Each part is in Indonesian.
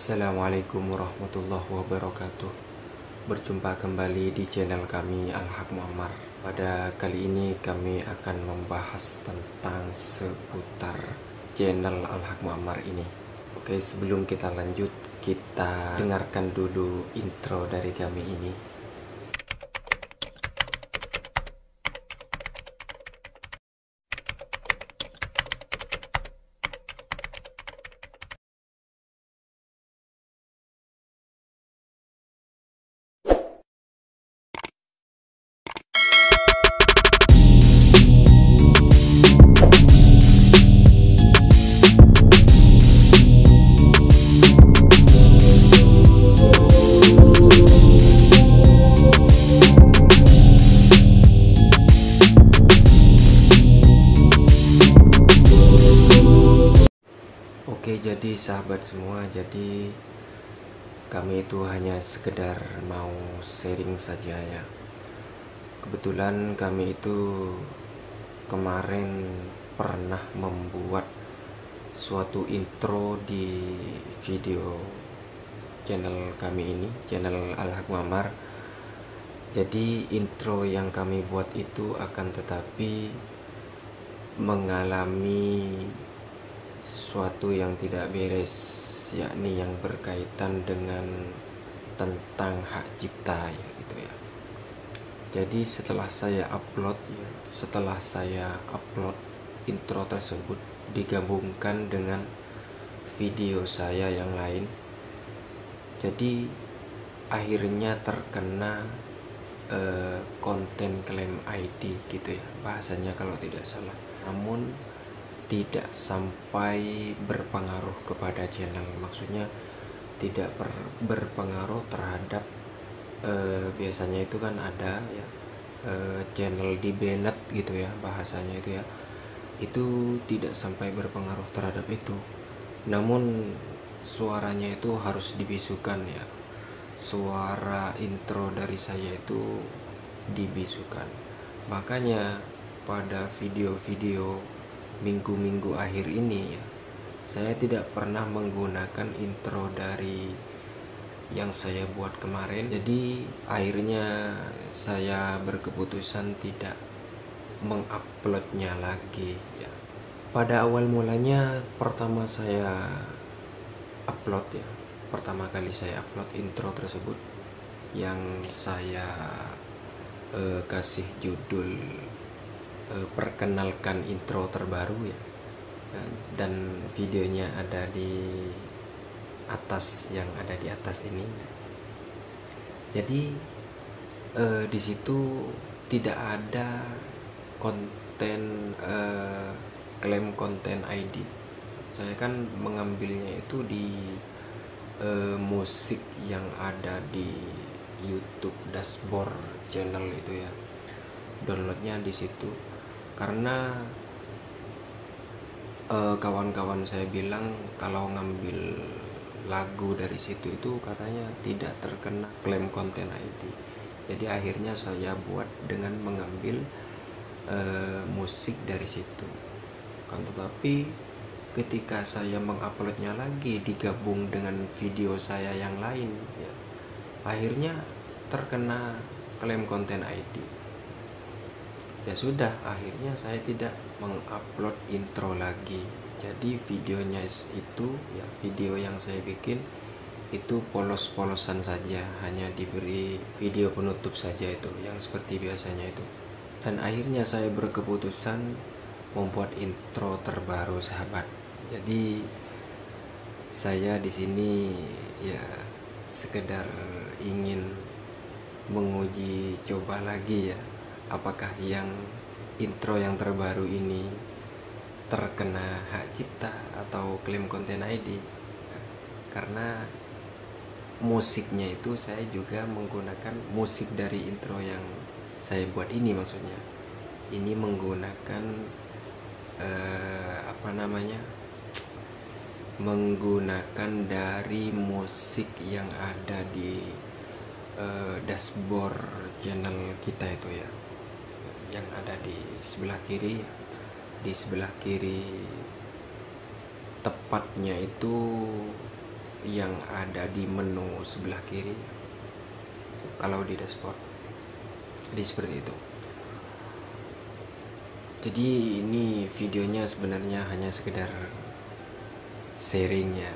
Assalamualaikum warahmatullahi wabarakatuh. Berjumpa kembali di channel kami Al-Haq Muammar. Pada kali ini kami akan membahas tentang seputar channel Al-Haq Muammar ini. Oke, sebelum kita lanjut, kita dengarkan dulu intro dari kami ini. Oke, jadi sahabat semua, jadi kami itu hanya sekedar mau sharing saja ya. Kebetulan kami itu kemarin pernah membuat suatu intro di video channel kami ini, channel Al-Haq Muammar. Jadi intro yang kami buat itu akan tetapi mengalami suatu yang tidak beres, yakni yang berkaitan dengan tentang hak cipta ya gitu ya. Jadi setelah saya upload intro tersebut digabungkan dengan video saya yang lain, jadi akhirnya terkena konten klaim ID gitu ya bahasanya kalau tidak salah. Namun tidak sampai berpengaruh kepada channel, maksudnya tidak berpengaruh terhadap biasanya itu kan ada ya channel di banned gitu ya bahasanya itu ya, itu tidak sampai berpengaruh terhadap itu, namun suaranya itu harus dibisukan ya, suara intro dari saya itu dibisukan. Makanya pada video-video minggu-minggu akhir ini ya, saya tidak pernah menggunakan intro dari yang saya buat kemarin. Jadi akhirnya saya berkeputusan tidak menguploadnya lagi ya. Pada awal mulanya pertama kali saya upload intro tersebut yang saya kasih judul perkenalkan intro terbaru ya, dan videonya ada di atas, yang ada di atas ini. Jadi di situ tidak ada konten klaim konten ID. Saya kan mengambilnya itu di musik yang ada di YouTube dashboard channel itu ya, downloadnya di situ. Karena kawan-kawan saya bilang kalau ngambil lagu dari situ itu katanya tidak terkena klaim konten ID. Jadi akhirnya saya buat dengan mengambil musik dari situ. Kan tetapi ketika saya menguploadnya lagi digabung dengan video saya yang lain ya, akhirnya terkena klaim konten ID. Ya sudah, akhirnya saya tidak mengupload intro lagi. Jadi videonya itu ya, video yang saya bikin itu polos-polosan saja, hanya diberi video penutup saja itu yang seperti biasanya itu. Dan akhirnya saya berkeputusan membuat intro terbaru sahabat. Jadi saya di sini ya sekedar ingin menguji coba lagi ya, apakah yang intro yang terbaru ini terkena hak cipta atau klaim konten ID. Karena musiknya itu saya juga menggunakan musik dari intro yang saya buat ini, maksudnya ini menggunakan menggunakan dari musik yang ada di dashboard channel kita itu ya, yang ada di sebelah kiri. Di sebelah kiri tepatnya itu yang ada di menu sebelah kiri kalau di dashboard. Jadi seperti itu. Jadi ini videonya sebenarnya hanya sekedar sharing ya.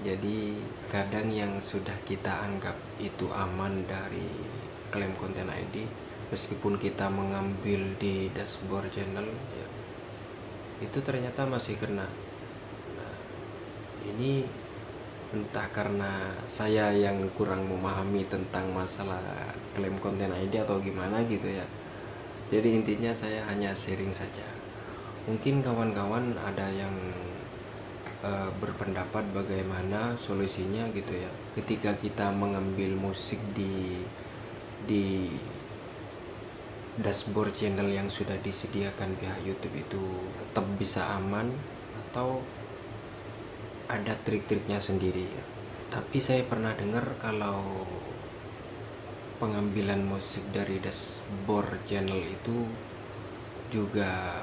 Jadi kadang yang sudah kita anggap itu aman dari klaim konten ID, meskipun kita mengambil di dashboard channel ya, itu ternyata masih kena. Nah, ini entah karena saya yang kurang memahami tentang masalah klaim konten ID atau gimana gitu ya. Jadi intinya saya hanya sharing saja. Mungkin kawan-kawan ada yang berpendapat bagaimana solusinya gitu ya. Ketika kita mengambil musik di dashboard channel yang sudah disediakan pihak YouTube itu tetap bisa aman atau ada trik-triknya sendiri ya. Tapi saya pernah dengar kalau pengambilan musik dari dashboard channel itu juga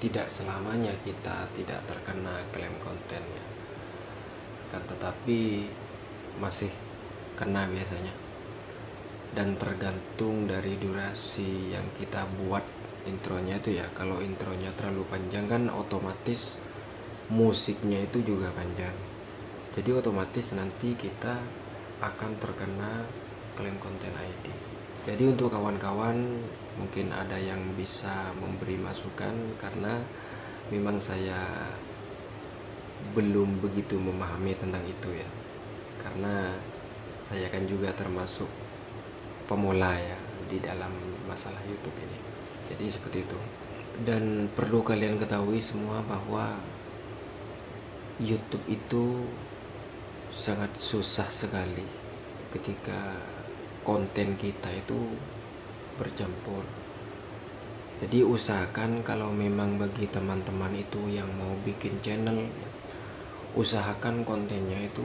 tidak selamanya kita tidak terkena klaim kontennya, kan, tetapi masih kena biasanya, dan tergantung dari durasi yang kita buat intronya itu ya. Kalau intronya terlalu panjang kan otomatis musiknya itu juga panjang, jadi otomatis nanti kita akan terkena klaim konten ID. Jadi untuk kawan-kawan mungkin ada yang bisa memberi masukan, karena memang saya belum begitu memahami tentang itu ya, karena saya kan juga termasuk pemula ya di dalam masalah YouTube ini. Jadi seperti itu. Dan perlu kalian ketahui semua bahwa YouTube itu sangat susah sekali ketika konten kita itu bercampur. Jadi usahakan kalau memang bagi teman-teman itu yang mau bikin channel, usahakan kontennya itu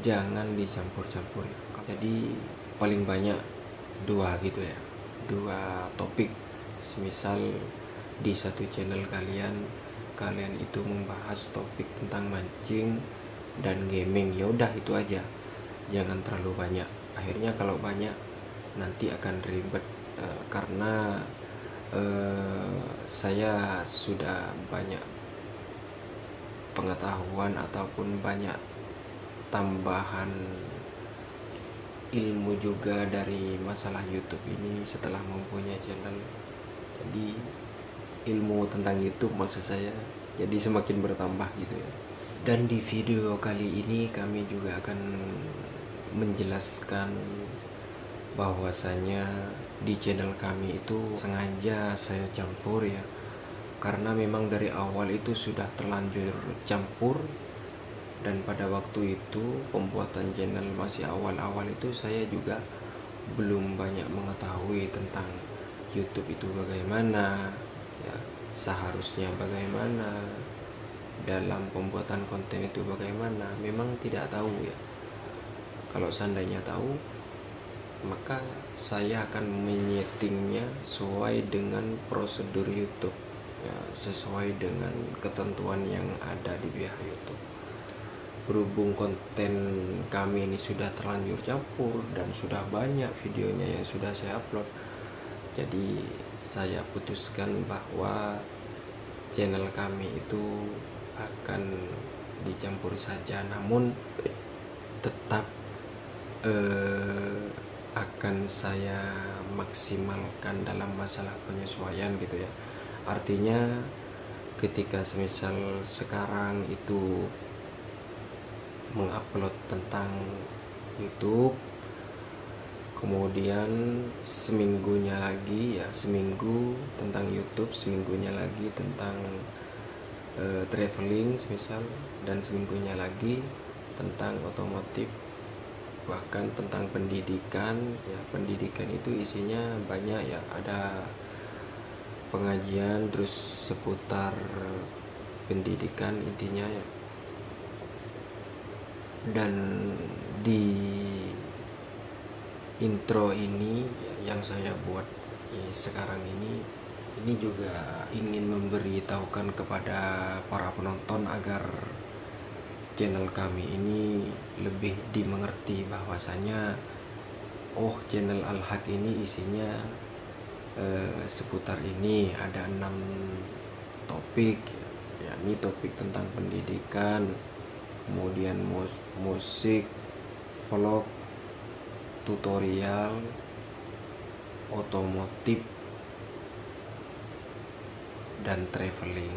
jangan dicampur-campur. Jadi paling banyak dua gitu ya, dua topik. Misal di satu channel kalian itu membahas topik tentang mancing dan gaming, ya udah itu aja, jangan terlalu banyak. Akhirnya kalau banyak nanti akan ribet, karena saya sudah banyak pengetahuan ataupun banyak tambahan ilmu juga dari masalah YouTube ini setelah mempunyai channel. Jadi ilmu tentang YouTube maksud saya jadi semakin bertambah gitu ya. Dan di video kali ini kami juga akan menjelaskan bahwasanya di channel kami itu sengaja saya campur ya, karena memang dari awal itu sudah terlanjur campur. Dan pada waktu itu pembuatan channel masih awal-awal itu saya juga belum banyak mengetahui tentang YouTube itu bagaimana ya, seharusnya bagaimana, dalam pembuatan konten itu bagaimana, memang tidak tahu ya. Kalau seandainya tahu, maka saya akan menyetingnya sesuai dengan prosedur YouTube ya, sesuai dengan ketentuan yang ada di pihak YouTube. Berhubung konten kami ini sudah terlanjur campur dan sudah banyak videonya yang sudah saya upload, jadi saya putuskan bahwa channel kami itu akan dicampur saja, namun tetap akan saya maksimalkan dalam masalah penyesuaian gitu ya. Artinya ketika semisal sekarang itu mengupload tentang YouTube, kemudian seminggunya lagi ya, seminggu tentang YouTube, seminggunya lagi tentang traveling misal, dan seminggunya lagi tentang otomotif, bahkan tentang pendidikan ya. Pendidikan itu isinya banyak ya, ada pengajian terus seputar pendidikan intinya ya. Dan di intro ini yang saya buat sekarang ini juga ingin memberitahukan kepada para penonton agar channel kami ini lebih dimengerti bahwasanya channel Al-Haq ini isinya seputar ini, ada 6 topik, yakni topik tentang pendidikan, kemudian musik, vlog, tutorial, otomotif, dan traveling.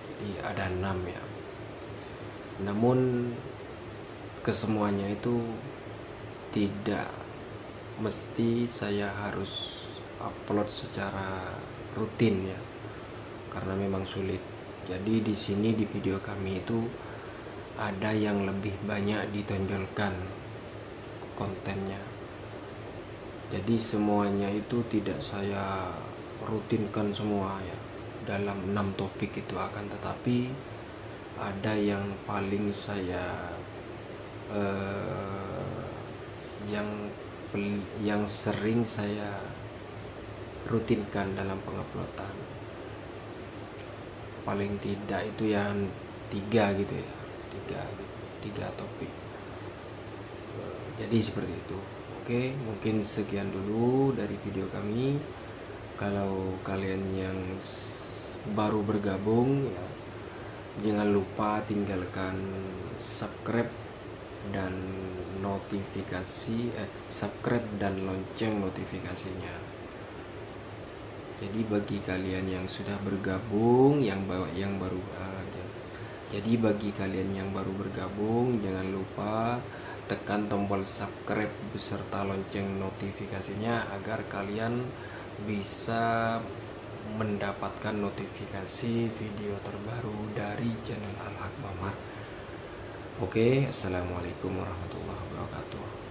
Jadi ada 6 ya. Namun kesemuanya itu tidak mesti saya harus upload secara rutin ya, karena memang sulit. Jadi di sini di video kami itu ada yang lebih banyak ditonjolkan kontennya. Jadi semuanya itu tidak saya rutinkan semua ya dalam 6 topik itu, akan tetapi ada yang paling saya yang sering saya rutinkan dalam penguploadan. Paling tidak itu yang 3 gitu ya, 3 topik. Jadi seperti itu. Oke, mungkin sekian dulu dari video kami. Kalau kalian yang baru bergabung ya, jangan lupa tinggalkan subscribe dan subscribe dan lonceng notifikasinya. Jadi bagi kalian yang sudah bergabung, bagi kalian yang baru bergabung, jangan lupa tekan tombol subscribe beserta lonceng notifikasinya agar kalian bisa mendapatkan notifikasi video terbaru dari channel Al-Haq Mamar. Oke, assalamualaikum warahmatullahi wabarakatuh.